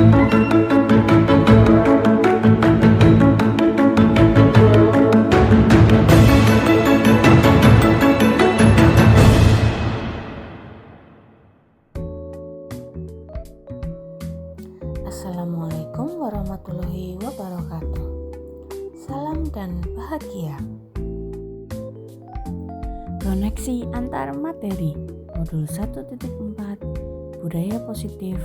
Assalamualaikum warahmatullahi wabarakatuh. Salam dan bahagia. Koneksi antar materi modul 1.4 Budaya Positif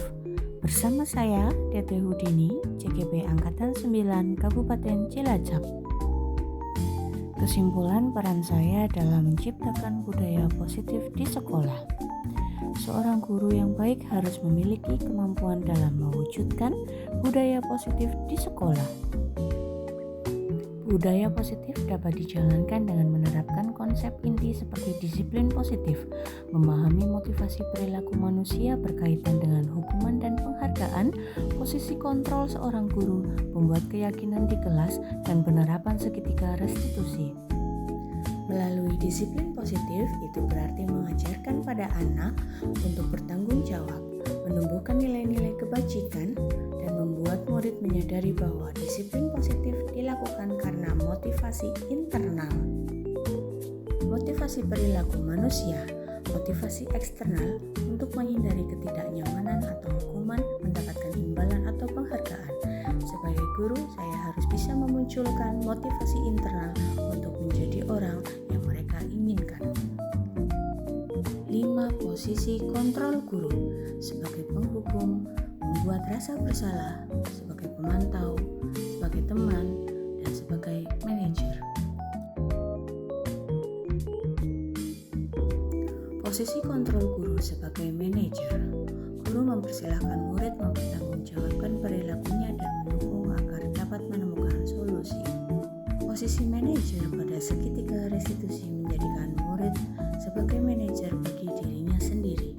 bersama saya Tete Hudini, CGP Angkatan 9 Kabupaten Cilacap. Kesimpulan peran saya dalam menciptakan budaya positif di sekolah. Seorang guru yang baik harus memiliki kemampuan dalam mewujudkan budaya positif di sekolah. Budaya positif dapat dijalankan dengan menerapkan konsep inti seperti disiplin positif, memahami motivasi perilaku manusia berkaitan dengan hukuman dan penghargaan, posisi kontrol seorang guru, membuat keyakinan di kelas, dan penerapan segitiga restitusi. Melalui disiplin positif itu berarti mengajarkan pada anak untuk bertanggung jawab, menumbuhkan nilai-nilai kebajikan, dan membuat murid menyadari bahwa disiplin positif dilakukan karena motivasi internal. Motivasi perilaku manusia, motivasi eksternal untuk menghindari ketidaknyamanan atau hukuman, mendapatkan imbalan atau penghargaan. Sebagai guru, saya harus bisa memunculkan motivasi internal untuk menjadi orang yang mereka inginkan. 5. Posisi kontrol guru sebagai penghukum, membuat rasa bersalah, sebagai pemantau, sebagai teman, dan sebagai manajer. Posisi kontrol guru sebagai manajer. Guru mempersilahkan murid mempertanggungjawabkan perilakunya dan mendukung agar dapat menemukan solusi. Posisi manajer pada segitiga restitusi menjadikan murid sebagai manajer bagi dirinya sendiri.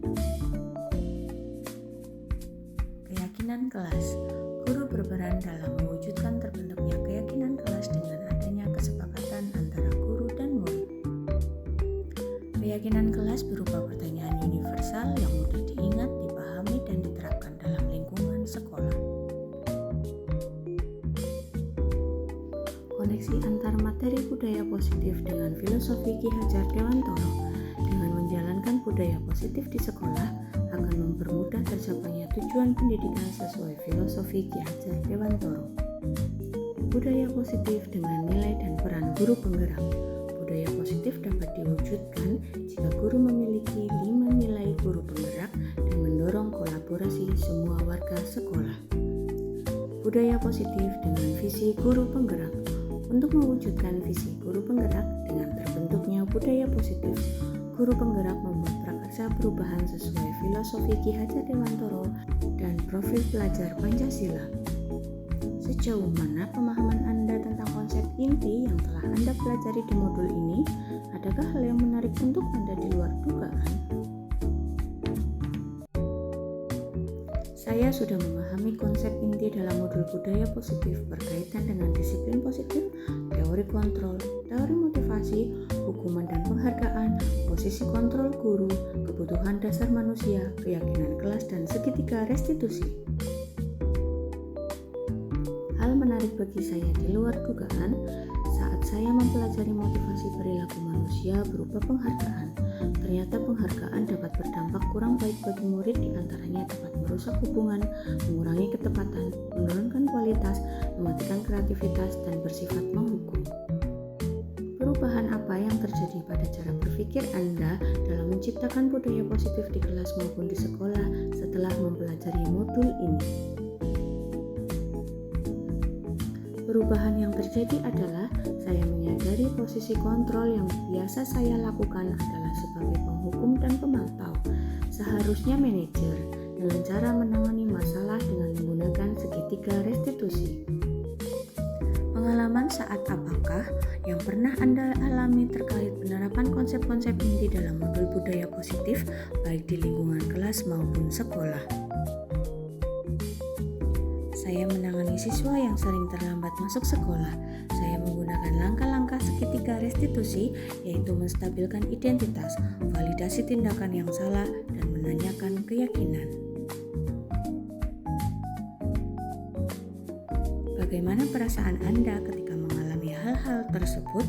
Keyakinan kelas. Guru berperan dalam mewujudkan terbentuknya keyakinan kelas dengan adanya kesepakatan antara guru dan murid. Keyakinan kelas berupa pertanyaan universal yang mudah diingat, dipahami, dan diterapkan dalam lingkungan sekolah. Koneksi antar materi budaya positif dengan filosofi Ki Hajar Dewantoro. Dengan menjalankan budaya positif di sekolah akan mempermudah tercapainya tujuan pendidikan sesuai filosofi Ki Hajar Dewantoro. Budaya positif dengan nilai dan peran guru penggerak. Budaya positif dapat diwujudkan jika guru memiliki 5 nilai guru penggerak dan mendorong kolaborasi semua warga sekolah. Budaya positif dengan visi guru penggerak. Untuk mewujudkan visi guru penggerak dengan terbentuknya budaya positif, guru penggerak membuat prakarsa perubahan sesuai filosofi Ki Hajar Dewantoro dan profil pelajar Pancasila. Sejauh mana pemahaman Anda tentang konsep inti yang telah Anda pelajari di modul ini? Adakah hal yang menarik untuk Anda di luar dugaan? Saya sudah memahami konsep inti dalam modul budaya positif berkaitan dengan disiplin positif, teori kontrol, teori motivasi, hukuman dan penghargaan, posisi kontrol guru, kebutuhan dasar manusia, keyakinan kelas, dan segitiga restitusi. Hal menarik bagi saya di luar dugaan saat saya mempelajari motivasi perilaku manusia berupa penghargaan. Ternyata penghargaan dapat berdampak kurang baik bagi murid, diantaranya dapat merusak hubungan, mengurangi ketepatan, menurunkan kualitas, mematikan kreativitas, dan bersifat menghukum. Perubahan apa yang terjadi pada cara berpikir Anda dalam menciptakan budaya positif di kelas maupun di sekolah setelah mempelajari modul ini? Perubahan yang terjadi adalah saya menyadari posisi kontrol yang biasa saya lakukan adalah sebagai penghukum dan pemantau, seharusnya manajer, dengan cara menangani masalah dengan menggunakan segitiga restitusi. Pengalaman saat apakah yang pernah Anda alami terkait penerapan konsep-konsep inti dalam modul budaya positif baik di lingkungan kelas maupun sekolah? Saya menangani siswa yang sering terlambat masuk sekolah. Saya menggunakan langkah-langkah segitiga restitusi, yaitu menstabilkan identitas, validasi tindakan yang salah, dan menanyakan keyakinan. Bagaimana perasaan Anda ketika mengalami hal-hal tersebut?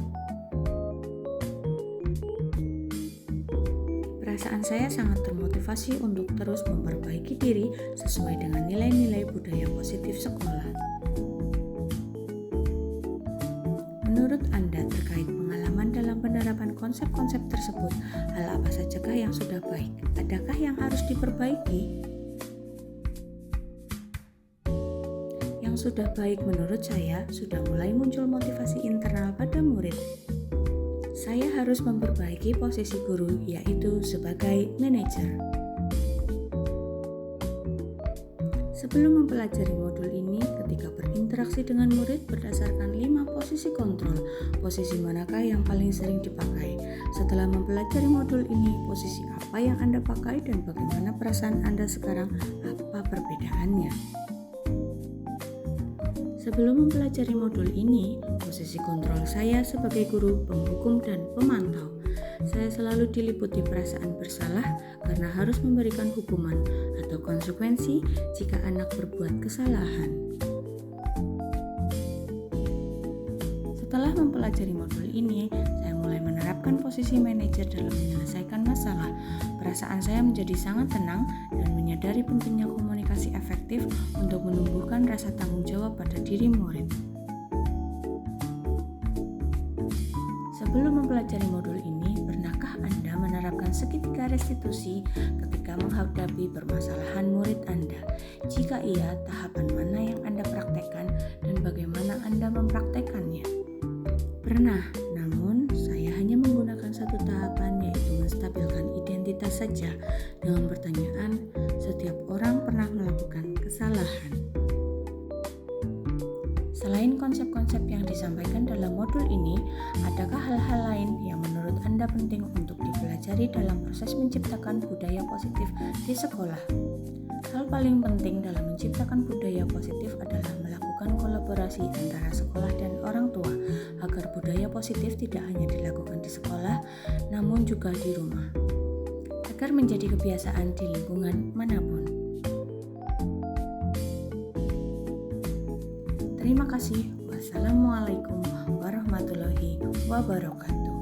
Perasaan saya sangat termotivasi untuk terus memperbaiki diri sesuai dengan nilai-nilai budaya positif sekolah. Menurut Anda terkait pengalaman dalam penerapan konsep-konsep tersebut, hal apa sajakah yang sudah baik? Adakah yang harus diperbaiki? Yang sudah baik menurut saya, sudah mulai muncul motivasi internal pada murid. Saya harus memperbaiki posisi guru, yaitu sebagai manajer. Sebelum mempelajari modul ini, ketika berinteraksi dengan murid berdasarkan 5 posisi kontrol, posisi manakah yang paling sering dipakai? Setelah mempelajari modul ini, posisi apa yang Anda pakai dan bagaimana perasaan Anda sekarang? Apa perbedaannya? Sebelum mempelajari modul ini, posisi kontrol saya sebagai guru, penghukum, dan pemantau. Saya selalu diliputi perasaan bersalah karena harus memberikan hukuman atau konsekuensi jika anak berbuat kesalahan. Setelah mempelajari modul ini, saya mulai menerapkan posisi manajer dalam menyelesaikan masalah. Perasaan saya menjadi sangat tenang dan menyadari pentingnya komunikasi efektif untuk menumbuhkan rasa tanggung jawab pada diri murid. Sebelum mempelajari modul ini, pernahkah Anda menerapkan segitiga restitusi ketika menghadapi permasalahan murid Anda? Jika iya, tahapan mana yang Anda praktekkan dan bagaimana Anda mempraktekannya? Pernah, namun saya hanya menggunakan satu tahapan, yaitu menstabilkan identitas saja dengan pertanyaan, setiap orang pernah melakukan kesalahan. Selain konsep-konsep yang disampaikan dalam modul ini, adakah hal-hal lain yang menurut Anda penting untuk dipelajari dalam proses menciptakan budaya positif di sekolah? Hal paling penting dalam menciptakan budaya positif adalah melakukan kolaborasi antara sekolah dan orang tua, agar budaya positif tidak hanya dilakukan di sekolah, namun juga di rumah, agar menjadi kebiasaan di lingkungan manapun. Terima kasih. Wassalamualaikum warahmatullahi wabarakatuh.